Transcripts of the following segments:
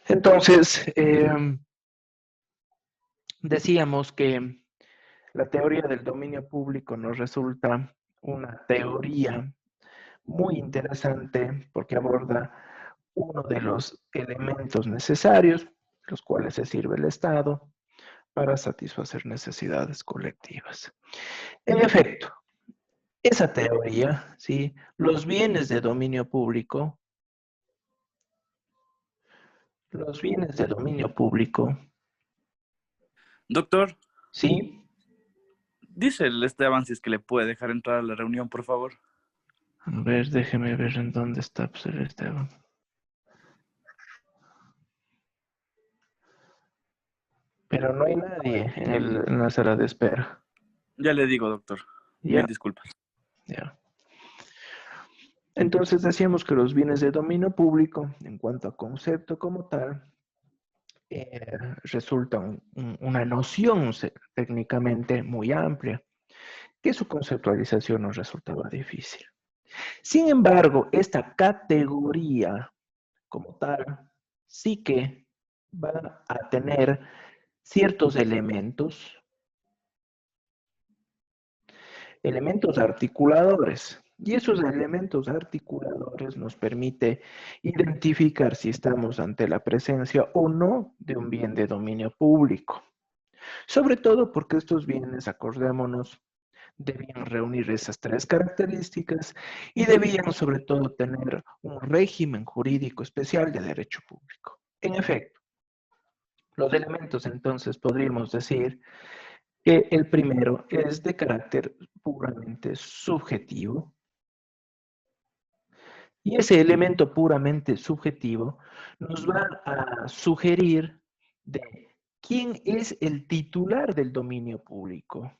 Entonces, decíamos que la teoría del dominio público nos resulta una teoría muy interesante porque aborda uno de los elementos necesarios, los cuales se sirve el Estado para satisfacer necesidades colectivas. En efecto, esa teoría, ¿sí? Los bienes de dominio público, los bienes de dominio público, Doctor, ¿sí? dice el Esteban si es que le puede dejar entrar a la reunión, por favor. A ver, déjeme ver en dónde está pues, el Esteban. Pero no hay nadie en la sala de espera. Ya le digo, doctor. Ya, Mil disculpas. ya. Entonces decíamos que los bienes de dominio público, en cuanto a concepto como tal, resulta una noción técnicamente muy amplia, que su conceptualización nos resultaba difícil. Sin embargo, esta categoría como tal sí que va a tener ciertos elementos articuladores. Y esos elementos articuladores nos permite identificar si estamos ante la presencia o no de un bien de dominio público. Sobre todo porque estos bienes, acordémonos, debían reunir esas tres características y debían sobre todo tener un régimen jurídico especial de derecho público. En efecto, los elementos entonces podríamos decir que el primero es de carácter puramente subjetivo y ese elemento puramente subjetivo nos va a sugerir de quién es el titular del dominio público.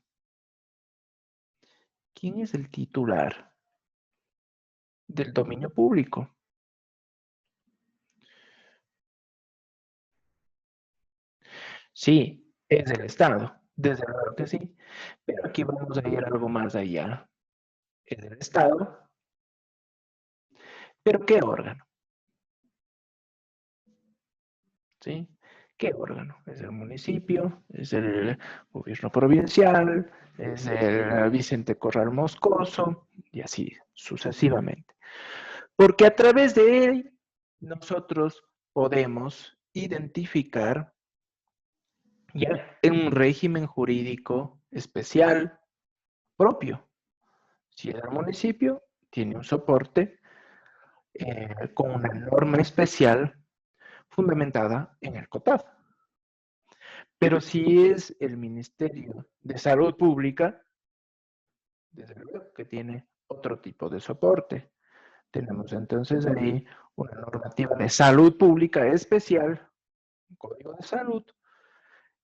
¿Quién es el titular del dominio público? Sí, es el Estado, desde luego que sí, pero aquí vamos a ir algo más allá. Es el Estado, pero ¿qué órgano? ¿Sí? ¿Qué órgano? ¿Es el municipio? ¿Es el gobierno provincial? ¿Es el Vicente Corral Moscoso? Y así sucesivamente. Porque a través de él nosotros podemos identificar ya un régimen jurídico especial propio. Si es el municipio, tiene un soporte con una norma especial fundamentada en el COTAD. Pero si es el Ministerio de Salud Pública, desde luego que tiene otro tipo de soporte. Tenemos entonces ahí una normativa de salud pública especial, un código de salud,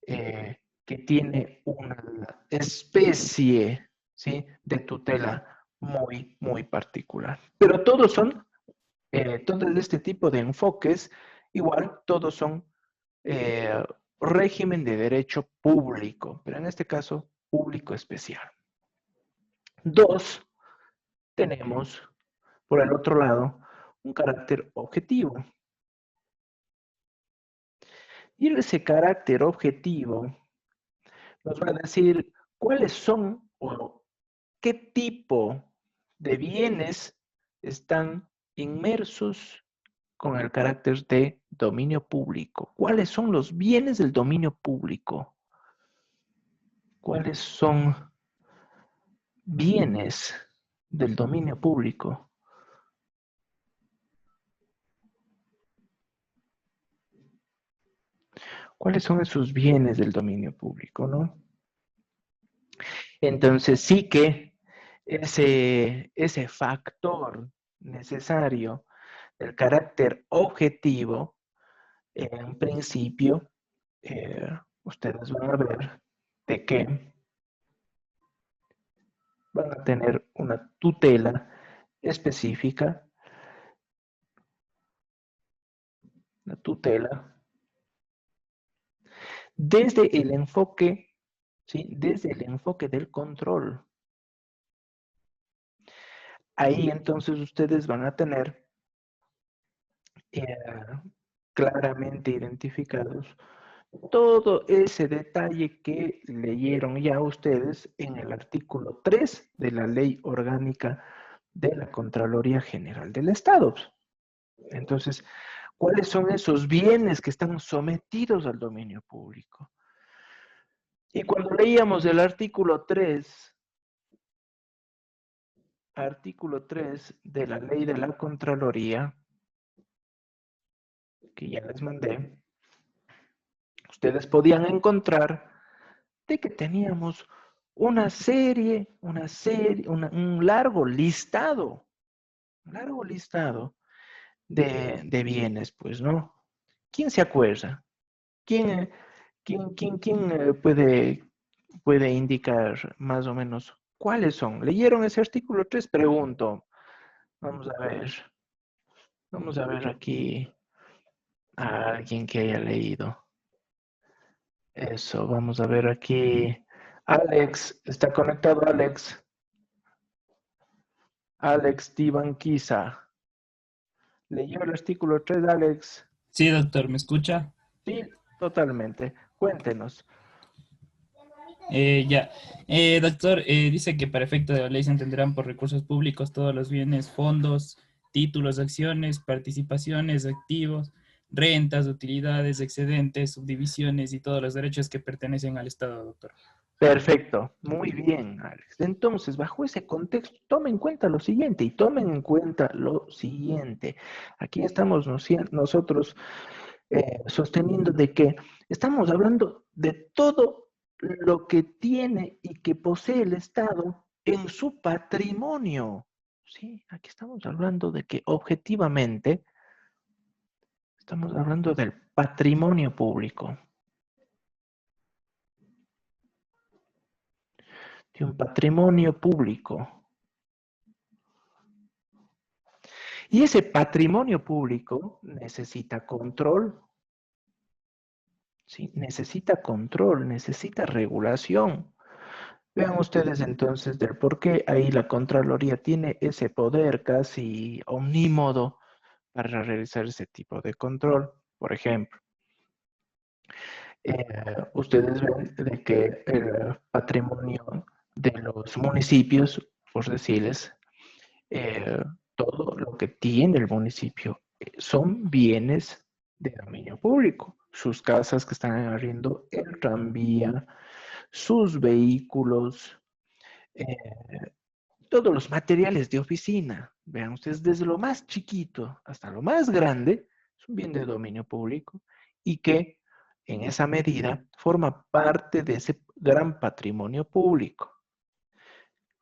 que tiene una especie, ¿sí?, de tutela muy, muy particular. Pero todos son, todos este tipo de enfoques, igual, todos son eh, régimen de derecho público, pero en este caso, público especial. Dos, tenemos, por el otro lado, un carácter objetivo. Y ese carácter objetivo nos va a decir cuáles son o qué tipo de bienes están inmersos con el carácter de dominio público. ¿Cuáles son los bienes del dominio público? ¿Cuáles son bienes del dominio público? ¿Cuáles son esos bienes del dominio público, no? Entonces sí que ese factor necesario del carácter objetivo, en principio, ustedes van a ver de que van a tener una tutela específica, una tutela desde el enfoque, ¿sí?, desde el enfoque del control. Ahí entonces ustedes van a tener claramente identificados todo ese detalle que leyeron ya ustedes en el artículo 3 de la Ley Orgánica de la Contraloría General del Estado. Entonces, ¿cuáles son esos bienes que están sometidos al dominio público? Y cuando leíamos el artículo 3 de la Ley de la Contraloría, que ya les mandé, ustedes podían encontrar de que teníamos un largo listado de bienes, pues, ¿no? ¿Quién se acuerda? ¿Quién, quién puede indicar más o menos cuáles son? ¿Leyeron ese artículo 3? Pregunto. Vamos a ver. Vamos a ver aquí a alguien que haya leído. Eso, vamos a ver aquí. Alex, ¿está conectado Alex? Alex Tibanquiza. ¿Leyó el artículo 3, Alex? Sí, doctor, ¿me escucha? Sí, totalmente. Cuéntenos. Ya. Doctor, dice que para efecto de la ley se entenderán por recursos públicos todos los bienes, fondos, títulos, acciones, participaciones, activos, rentas, utilidades, excedentes, subdivisiones y todos los derechos que pertenecen al Estado, doctor. Perfecto, muy bien, Alex. Entonces, bajo ese contexto, tomen en cuenta lo siguiente y tomen en cuenta lo siguiente. Aquí estamos nosotros sosteniendo de que estamos hablando de todo lo que tiene y que posee el Estado en su patrimonio. Sí, aquí estamos hablando de que objetivamente estamos hablando del patrimonio público. De un patrimonio público. Y ese patrimonio público necesita control, ¿sí? Necesita control, necesita regulación. Vean ustedes entonces del por qué ahí la Contraloría tiene ese poder casi omnímodo para realizar ese tipo de control. Por ejemplo, ustedes ven de que el patrimonio de los municipios, por decirles, eh, todo lo que tiene el municipio son bienes de dominio público. Sus casas que están en arriendo, el tranvía, sus vehículos, eh, todos los materiales de oficina. Vean ustedes, desde lo más chiquito hasta lo más grande, es un bien de dominio público y que en esa medida forma parte de ese gran patrimonio público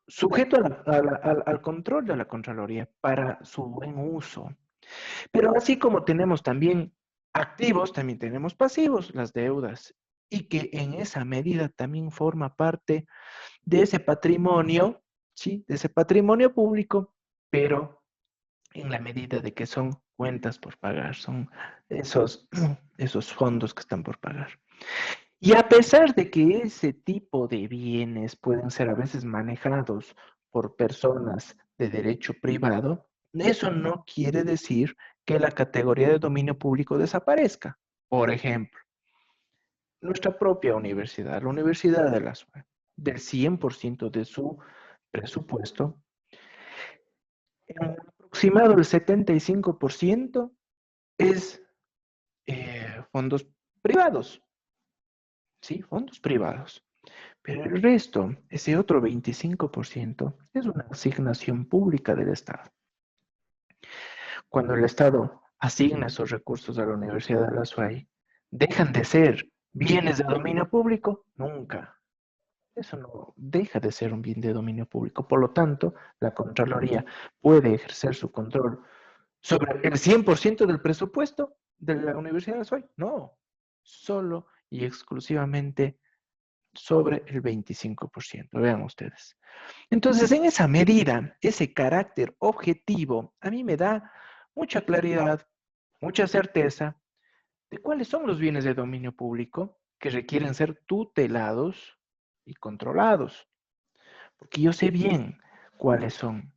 sujeto al control de la Contraloría para su buen uso. Pero así como tenemos también activos, también tenemos pasivos, las deudas, y que en esa medida también forma parte de ese patrimonio, ¿sí? De ese patrimonio público, pero en la medida de que son cuentas por pagar, son esos fondos que están por pagar. Y a pesar de que ese tipo de bienes pueden ser a veces manejados por personas de derecho privado, eso no quiere decir que la categoría de dominio público desaparezca. Por ejemplo, nuestra propia universidad, la Universidad de la SUA, del 100% de su presupuesto, en aproximado el 75% es fondos privados, ¿sí? Fondos privados. Pero el resto, ese otro 25%, es una asignación pública del Estado. Cuando el Estado asigna esos recursos a la Universidad de la SUAY, ¿dejan de ser bienes de dominio público? Nunca. Eso no deja de ser un bien de dominio público. Por lo tanto, la Contraloría puede ejercer su control sobre el 100% del presupuesto de la Universidad de la SUAY. No, solo y exclusivamente sobre el 25%. Vean ustedes. Entonces, en esa medida, ese carácter objetivo, a mí me da mucha claridad, mucha certeza de cuáles son los bienes de dominio público que requieren ser tutelados y controlados, porque yo sé bien cuáles son.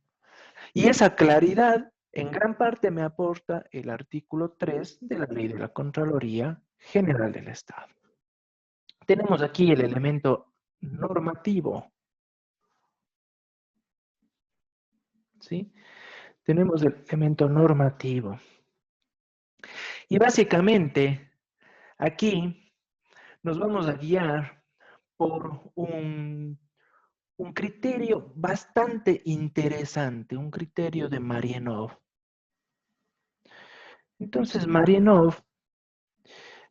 Y esa claridad En gran parte me aporta el artículo 3 de la Ley de la Contraloría General del Estado. Tenemos aquí el elemento normativo, ¿sí? Tenemos el elemento normativo. Y básicamente, aquí nos vamos a guiar por un criterio bastante interesante, un criterio de Marienov. Entonces, Marienov,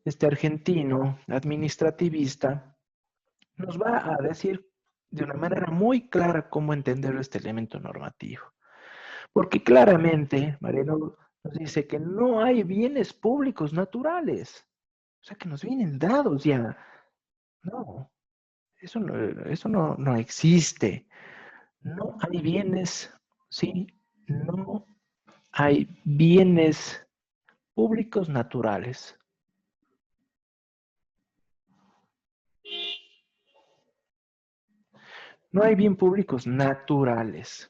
este argentino administrativista, nos va a decir de una manera muy clara cómo entender este elemento normativo. Porque claramente Marienov nos dice que no hay bienes públicos naturales. O sea, que nos vienen dados ya. No, eso no existe. No hay bienes, ¿sí? No hay bienes públicos naturales. No hay bien públicos naturales.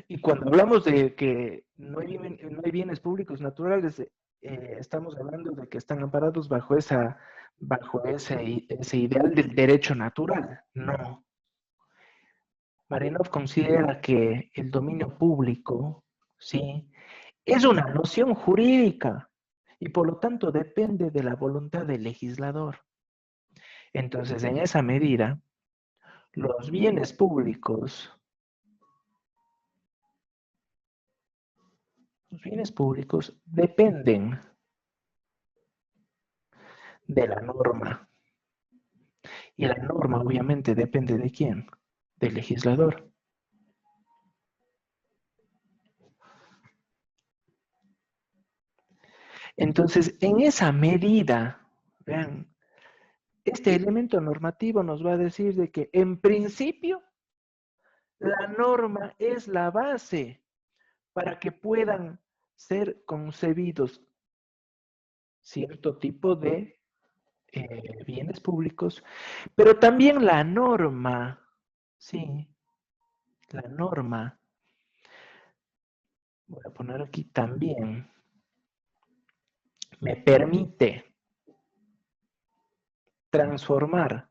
Y cuando hablamos de que no hay bienes públicos naturales, estamos hablando de que están amparados bajo ese ideal del derecho natural. No. Marienov considera que el dominio público, ¿sí?, es una noción jurídica y por lo tanto depende de la voluntad del legislador. Entonces, en esa medida, los bienes públicos dependen de la norma. Y la norma obviamente depende de quién, del legislador. Entonces, en esa medida, vean, este elemento normativo nos va a decir de que en principio la norma es la base para que puedan ser concebidos cierto tipo de bienes públicos, pero también la norma, sí, la norma, voy a poner aquí también, me permite transformar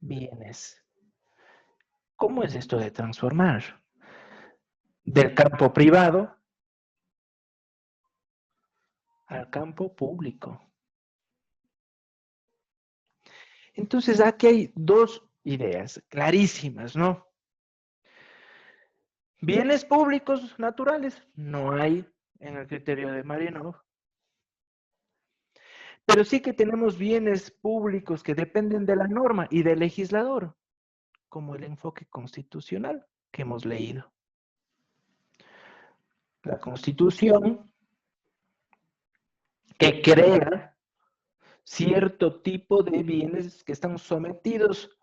bienes. ¿Cómo es esto de transformar? Del campo privado al campo público. Entonces aquí hay dos ideas clarísimas, ¿no? Bienes públicos naturales no hay en el criterio de Marienov. Pero sí que tenemos bienes públicos que dependen de la norma y del legislador, como el enfoque constitucional que hemos leído. La Constitución que crea cierto tipo de bienes que están sometidos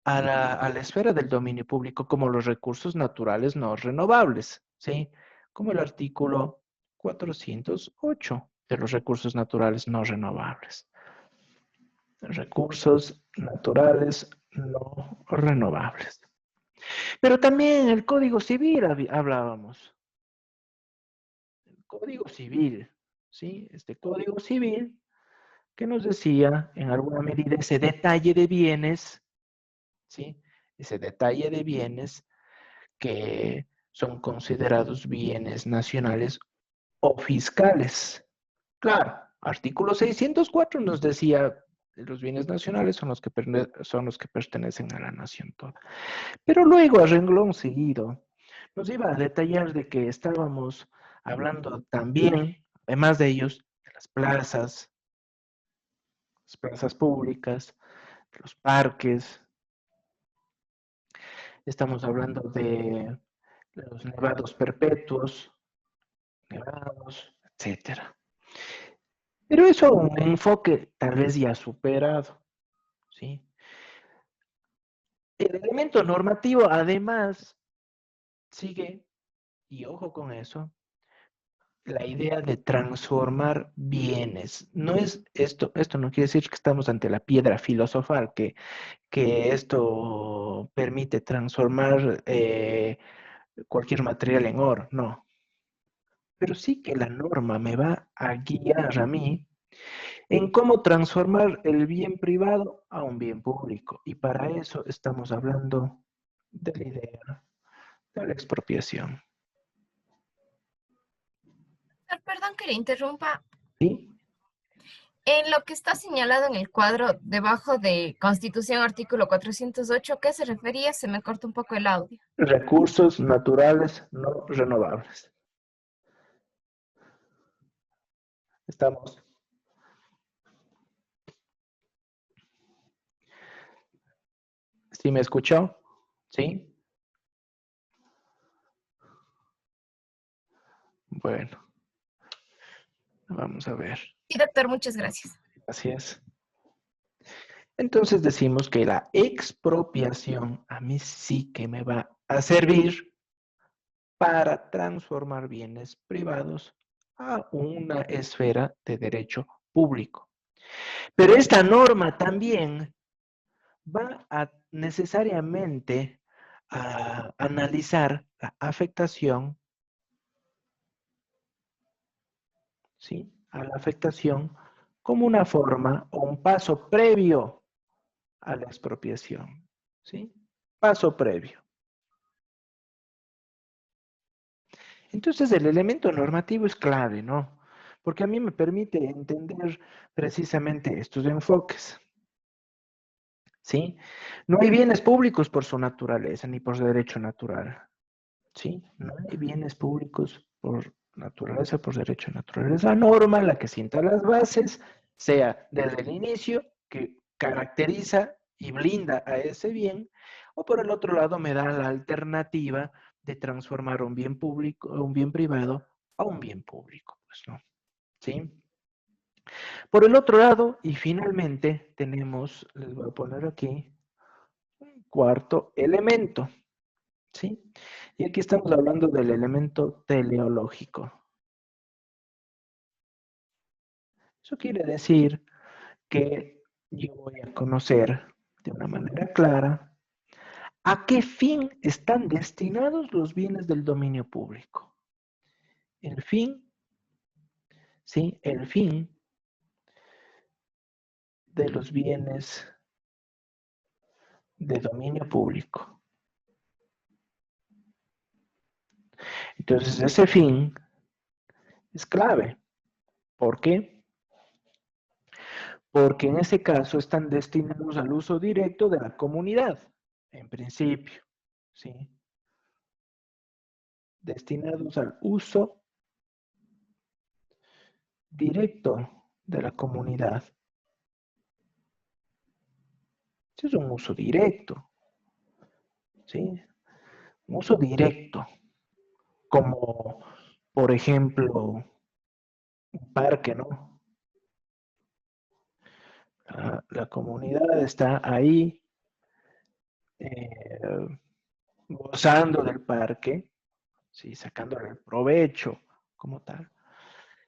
a la esfera del dominio público, como los recursos naturales no renovables, ¿sí? Como el artículo 408 de los recursos naturales no renovables. Recursos naturales no renovables. Pero también en el Código Civil hablábamos. El Código Civil, ¿sí? Este Código Civil que nos decía en alguna medida ese detalle de bienes, ¿sí? Ese detalle de bienes que son considerados bienes nacionales o fiscales. Claro, artículo 604 nos decía los bienes nacionales son los que pertenecen a la nación toda. Pero luego, a renglón seguido, nos iba a detallar de que estábamos hablando también, además de ellos, de las plazas públicas, de los parques. Estamos hablando de los nevados perpetuos, etcétera. Pero eso es un enfoque tal vez ya superado, ¿sí? El elemento normativo, además, sigue, y ojo con eso, la idea de transformar bienes. No es esto no quiere decir que estamos ante la piedra filosofal, que esto permite transformar cualquier material en oro, no. Pero sí que la norma me va a guiar a mí en cómo transformar el bien privado a un bien público. Y para eso estamos hablando de la idea de la expropiación. Perdón que le interrumpa. ¿Sí? En lo que está señalado en el cuadro debajo de Constitución artículo 408, ¿qué se refería? Se me corta un poco el audio. Recursos naturales no renovables. Estamos. ¿Sí me escuchó? ¿Sí? Bueno, vamos a ver. Sí, doctor, muchas gracias. Así es. Entonces decimos que la expropiación a mí sí que me va a servir para transformar bienes privados a una esfera de derecho público. Pero esta norma también va a necesariamente a analizar la afectación, ¿sí? A la afectación como una forma o un paso previo a la expropiación, ¿sí? Paso previo. Entonces el elemento normativo es clave, ¿no? Porque a mí me permite entender precisamente estos enfoques, ¿sí? No hay bienes públicos por su naturaleza ni por derecho natural, ¿sí? No hay bienes públicos por naturaleza, por derecho natural. Es la norma la que sienta las bases, sea desde el inicio, que caracteriza y blinda a ese bien, o por el otro lado me da la alternativa de transformar un bien público, un bien privado a un bien público, pues, ¿no? ¿Sí? Por el otro lado, y finalmente tenemos, les voy a poner aquí, un cuarto elemento, ¿sí? Y aquí estamos hablando del elemento teleológico. Eso quiere decir que yo voy a conocer de una manera clara a qué fin están destinados los bienes del dominio público. El fin, ¿sí? El fin de los bienes de dominio público. Entonces, ese fin es clave. ¿Por qué? Porque en ese caso están destinados al uso directo de la comunidad, en principio, ¿sí? Destinados al uso directo de la comunidad. Ese es un uso directo, ¿sí? Un uso directo, como, por ejemplo, un parque, ¿no? La comunidad está ahí gozando del parque, ¿sí? Sacándole el provecho como tal.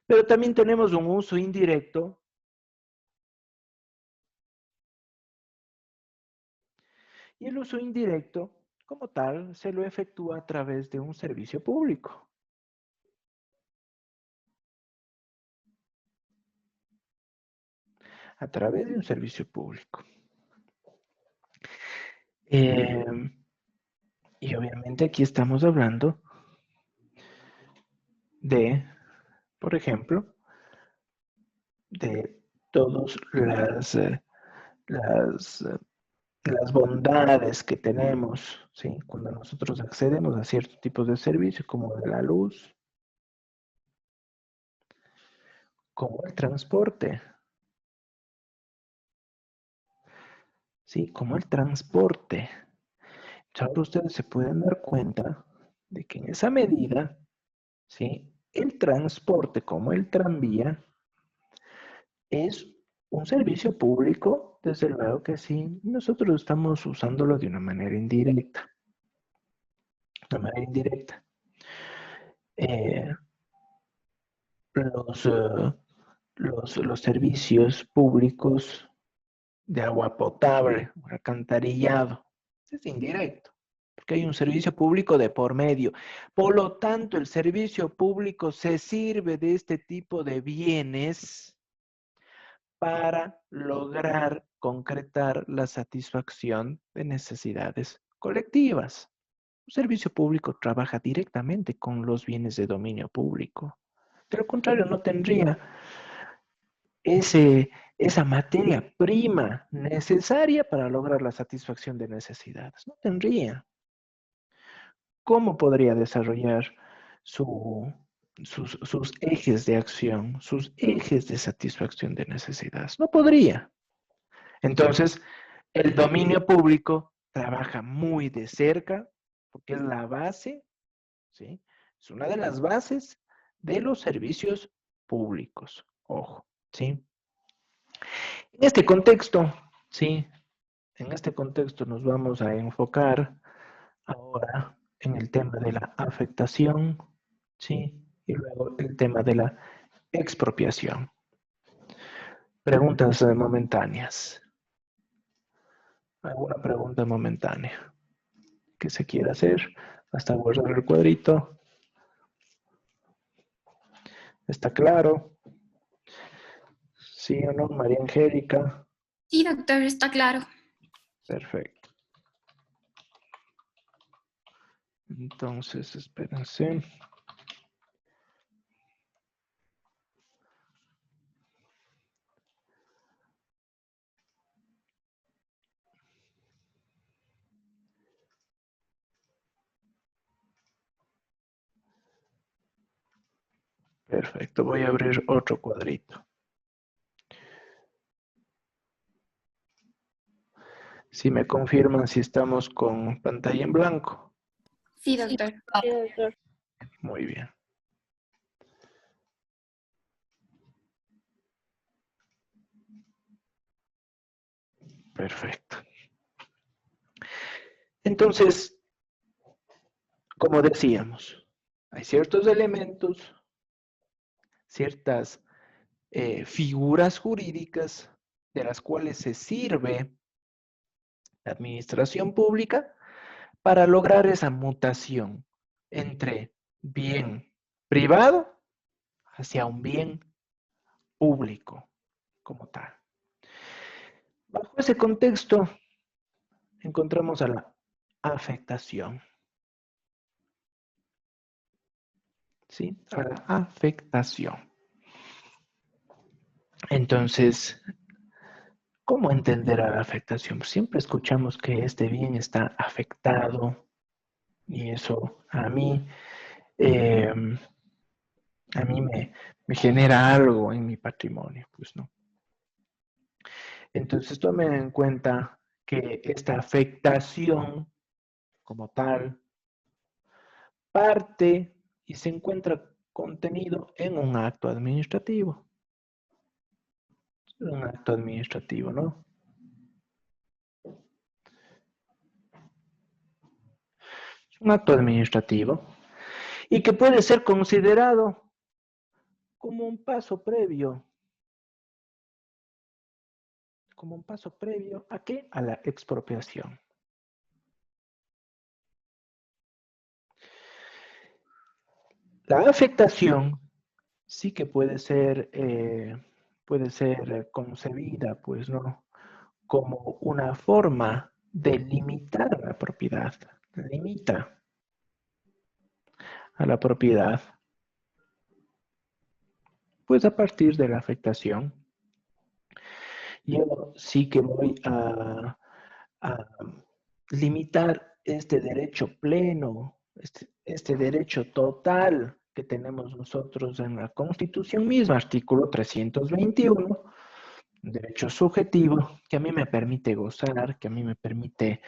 Pero también tenemos un uso indirecto y el uso indirecto como tal se lo efectúa a través de un servicio público. A través de un servicio público. Y obviamente aquí estamos hablando de, por ejemplo, de todas las bondades que tenemos, ¿sí? Cuando nosotros accedemos a ciertos tipos de servicios, como de la luz, como el transporte, ¿sí? Como el transporte. Ahora ustedes se pueden dar cuenta de que en esa medida, ¿sí? El transporte, como el tranvía, es un servicio público, desde luego que sí. Nosotros estamos usándolo de una manera indirecta. De una manera indirecta. los, los servicios públicos de agua potable, alcantarillado. Es indirecto, porque hay un servicio público de por medio. Por lo tanto, el servicio público se sirve de este tipo de bienes para lograr concretar la satisfacción de necesidades colectivas. Un servicio público trabaja directamente con los bienes de dominio público. De lo contrario, no tendría esa materia prima necesaria para lograr la satisfacción de necesidades. No tendría. ¿Cómo podría desarrollar sus ejes de acción, sus ejes de satisfacción de necesidades? No podría. Entonces, el dominio público trabaja muy de cerca porque es la base, ¿sí? Es una de las bases de los servicios públicos. Ojo, ¿sí? En este contexto, ¿sí? En este contexto nos vamos a enfocar ahora en el tema de la afectación, ¿sí? Y luego el tema de la expropiación. Preguntas momentáneas. ¿Alguna pregunta momentánea que se quiera hacer? Hasta guardar el cuadrito. ¿Está claro? ¿Sí o no, María Angélica? Sí, doctor, está claro. Perfecto. Entonces, espérense. Perfecto, voy a abrir otro cuadrito. Si me confirman si estamos con pantalla en blanco. Sí, doctor. Muy bien. Perfecto. Entonces, como decíamos, hay ciertos elementos, ciertas figuras jurídicas de las cuales se sirve la administración pública para lograr esa mutación entre bien privado hacia un bien público como tal. Bajo ese contexto encontramos a la afectación. ¿Sí? A la afectación. Entonces, ¿cómo entender a la afectación? Siempre escuchamos que este bien está afectado y eso a mí me genera algo en mi patrimonio, pues no. Entonces tomen en cuenta que esta afectación como tal parte y se encuentra contenido en un acto administrativo. Un acto administrativo, ¿no? Un acto administrativo y que puede ser considerado como un paso previo. ¿Como un paso previo a qué? A la expropiación. La afectación sí que puede ser concebida, pues, ¿no? Como una forma de limitar la propiedad. Limita a la propiedad, pues a partir de la afectación. Yo sí que voy a limitar este derecho pleno, este derecho total que tenemos nosotros en la Constitución misma, artículo 321, derecho subjetivo, que a mí me permite gozar, que a mí me permite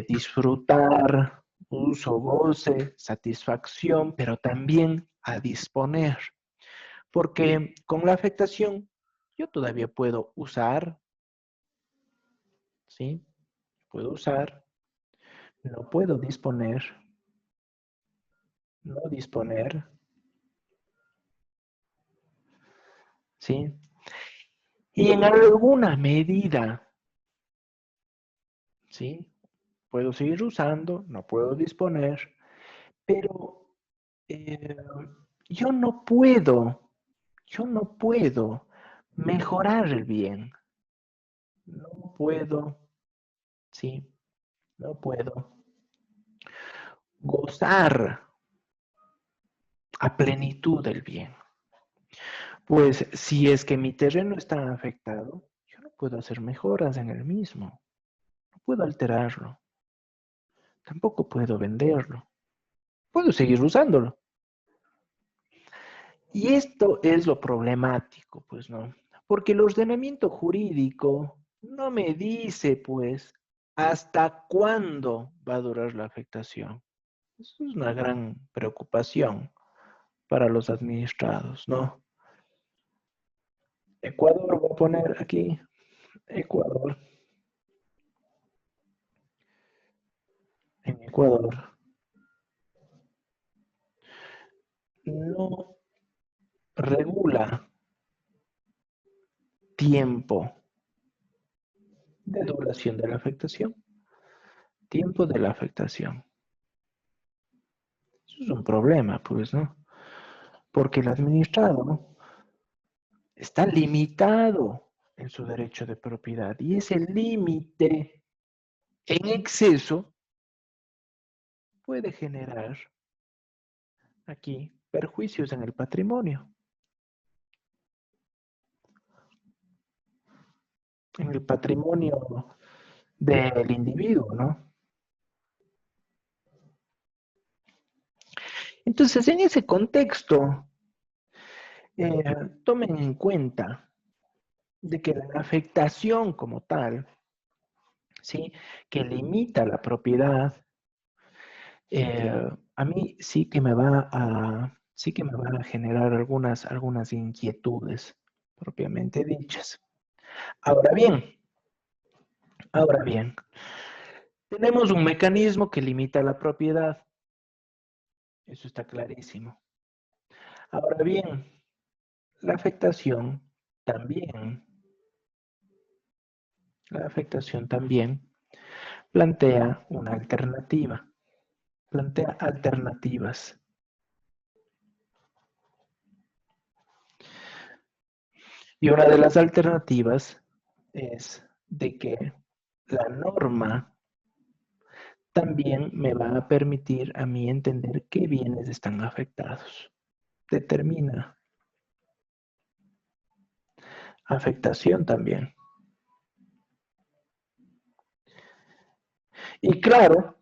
disfrutar, uso, goce, satisfacción, pero también a disponer. Porque con la afectación yo todavía puedo usar, ¿sí? Puedo usar, no puedo disponer, no disponer, ¿sí? Y en alguna medida, ¿sí? Puedo seguir usando, no puedo disponer, pero eh, yo no puedo mejorar el bien. No puedo, ¿sí? No puedo gozar a plenitud del bien. Pues si es que mi terreno está afectado, yo no puedo hacer mejoras en el mismo. No puedo alterarlo. Tampoco puedo venderlo. Puedo seguir usándolo. Y esto es lo problemático, pues, ¿no? Porque el ordenamiento jurídico no me dice, pues, hasta cuándo va a durar la afectación. Eso es una gran preocupación para los administrados, ¿no? Ecuador, voy a poner aquí, Ecuador. En Ecuador no regula tiempo de duración de la afectación. Tiempo de la afectación. Eso es un problema, pues, ¿no? Porque el administrado está limitado en su derecho de propiedad y ese límite en exceso puede generar aquí perjuicios en el patrimonio. En el patrimonio del individuo, ¿no? Entonces, en ese contexto, tomen en cuenta de que la afectación como tal, ¿sí? Que limita la propiedad, a mí sí que me va a generar algunas inquietudes propiamente dichas. Ahora bien, tenemos un mecanismo que limita la propiedad. Eso está clarísimo. Ahora bien, la afectación también plantea una alternativa, plantea alternativas. Y una de las alternativas es de que la norma también me va a permitir a mí entender qué bienes están afectados. Determina afectación también. Y claro,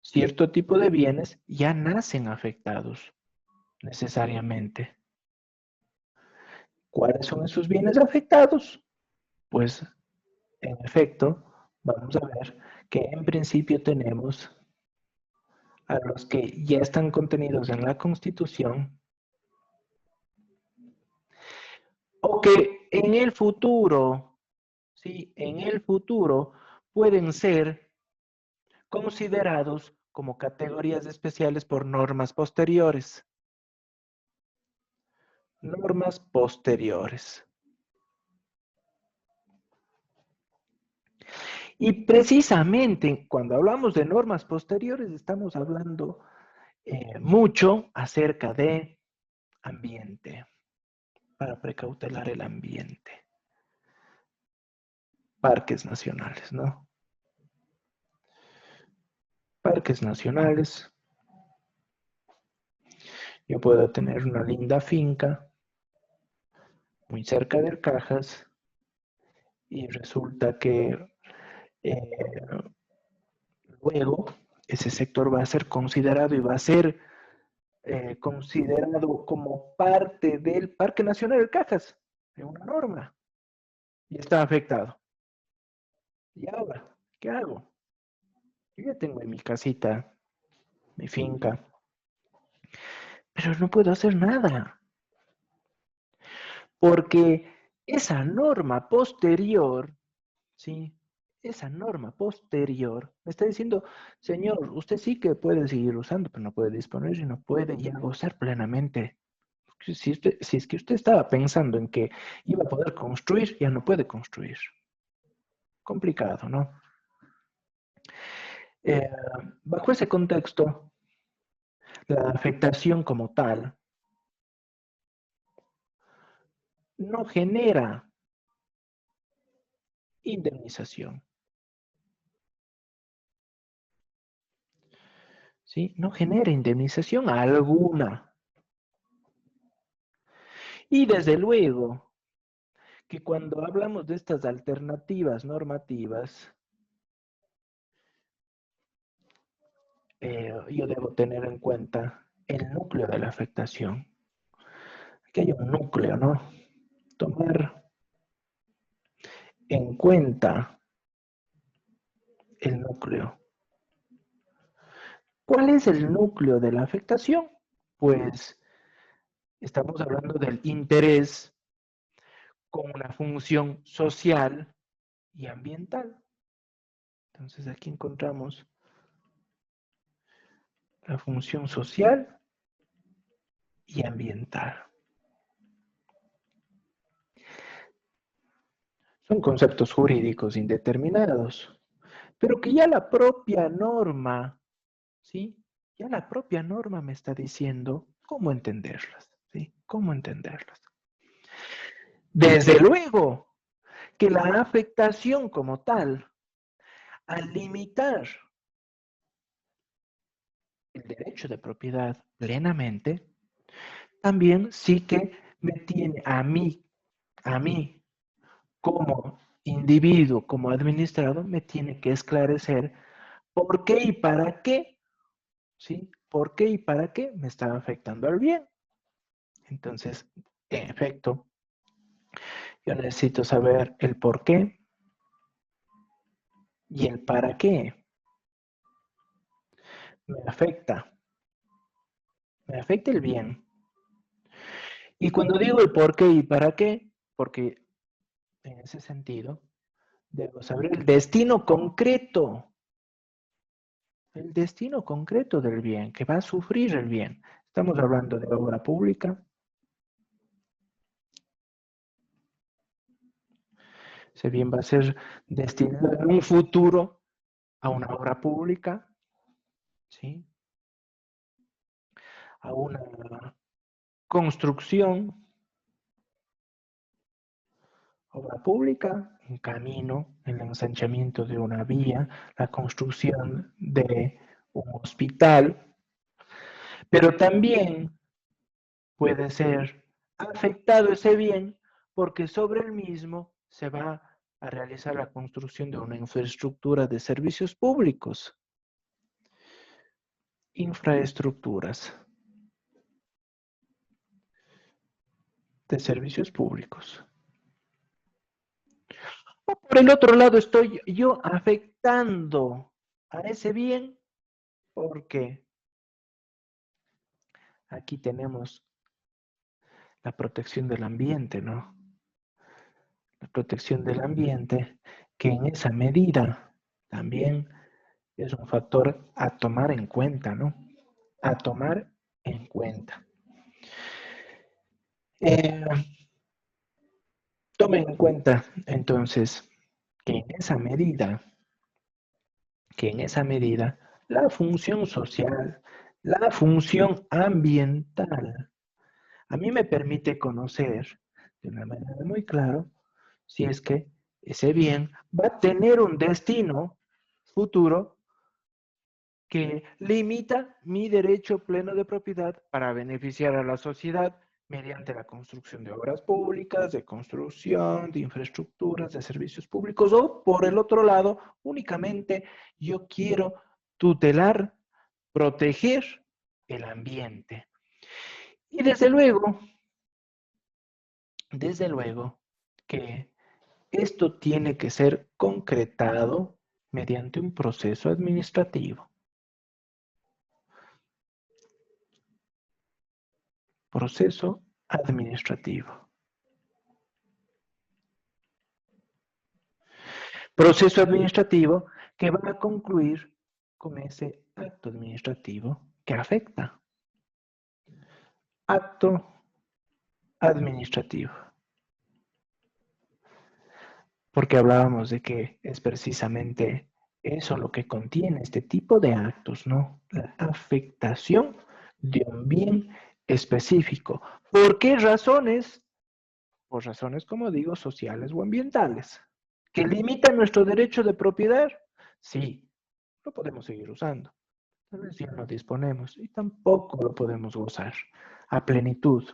cierto tipo de bienes ya nacen afectados necesariamente. ¿Cuáles son esos bienes afectados? Pues, en efecto, vamos a ver que en principio tenemos a los que ya están contenidos en la Constitución o que en el futuro, ¿sí? En el futuro pueden ser considerados como categorías especiales por normas posteriores. Normas posteriores. Y precisamente cuando hablamos de normas posteriores estamos hablando mucho acerca de ambiente, para precautelar el ambiente. Parques nacionales, ¿no? Parques nacionales. Yo puedo tener una linda finca muy cerca de Cajas y resulta que luego ese sector va a ser considerado y va a ser considerado como parte del Parque Nacional de Cajas, de una norma, y está afectado. ¿Y ahora qué hago? Yo ya tengo en mi casita, mi finca, pero no puedo hacer nada, porque esa norma posterior, ¿sí? Esa norma posterior me está diciendo, señor, usted sí que puede seguir usando, pero no puede disponer y no puede ya gozar plenamente. Si es que usted estaba pensando en que iba a poder construir, ya no puede construir. Complicado, ¿no? Bajo ese contexto, la afectación como tal no genera indemnización. ¿Sí? No genera indemnización alguna. Y desde luego que cuando hablamos de estas alternativas normativas, yo debo tener en cuenta el núcleo de la afectación. Aquí hay un núcleo, ¿no? Tomar en cuenta el núcleo. ¿Cuál es el núcleo de la afectación? Pues estamos hablando del interés con una función social y ambiental. Entonces aquí encontramos la función social y ambiental. Son conceptos jurídicos indeterminados, pero que ya la propia norma, ¿sí? Ya la propia norma me está diciendo cómo entenderlas, ¿sí? Cómo entenderlas. Desde luego que la afectación como tal, al limitar el derecho de propiedad plenamente, también sí que me tiene a mí como individuo, como administrado, me tiene que esclarecer por qué y para qué, ¿sí? ¿Por qué y para qué me está afectando al bien? Entonces, en efecto, yo necesito saber el por qué y el para qué. Me afecta el bien. Y cuando digo el por qué y para qué, porque en ese sentido, debo saber el destino concreto del bien, que va a sufrir el bien. Estamos hablando de obra pública. Ese bien va a ser destinado en un futuro a una obra pública, ¿sí? A una construcción, obra pública, un camino, el ensanchamiento de una vía, la construcción de un hospital, pero también puede ser afectado ese bien porque sobre el mismo se va a realizar la construcción de una infraestructura de servicios públicos. Infraestructuras de servicios públicos. O por el otro lado estoy yo afectando a ese bien porque aquí tenemos la protección del ambiente, ¿no? La protección del ambiente, que en esa medida también es un factor a tomar en cuenta, ¿no? A tomar en cuenta. Tomen en cuenta, entonces, que en esa medida, la función social, la función ambiental, a mí me permite conocer de una manera muy clara si es que ese bien va a tener un destino futuro que limita mi derecho pleno de propiedad para beneficiar a la sociedad mediante la construcción de obras públicas, de construcción, de infraestructuras, de servicios públicos, o por el otro lado, únicamente yo quiero tutelar, proteger el ambiente. Y desde luego que esto tiene que ser concretado mediante un proceso administrativo. Proceso administrativo. Proceso administrativo que va a concluir con ese acto administrativo que afecta. Acto administrativo. Porque hablábamos de que es precisamente eso lo que contiene este tipo de actos, ¿no? La afectación de un bien específico. ¿Por qué razones? Por razones, como digo, sociales o ambientales. ¿Que limitan nuestro derecho de propiedad? Sí, lo podemos seguir usando. Tal vez ya no disponemos y tampoco lo podemos gozar a plenitud,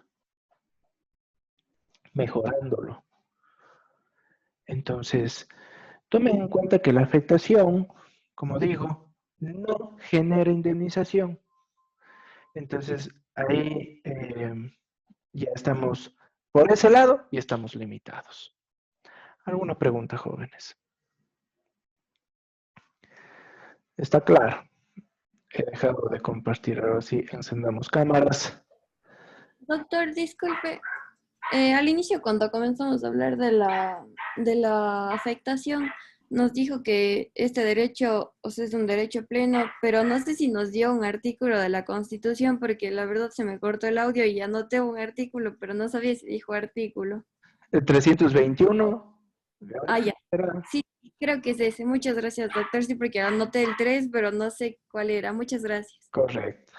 mejorándolo. Entonces, tomen en cuenta que la afectación, como digo, no genera indemnización. Entonces, ahí ya estamos por ese lado y estamos limitados. ¿Alguna pregunta, jóvenes? ¿Está claro? He dejado de compartir, ahora sí, encendamos cámaras. Doctor, disculpe. Al inicio, cuando comenzamos a hablar de la afectación, nos dijo que este derecho, o sea, es un derecho pleno, pero no sé si nos dio un artículo de la Constitución, porque la verdad se me cortó el audio y anoté un artículo, pero no sabía si dijo artículo. El 321. Ah, ya. Sí, creo que es ese. Muchas gracias, doctor. Sí, porque anoté el 3, pero no sé cuál era. Muchas gracias. Correcto.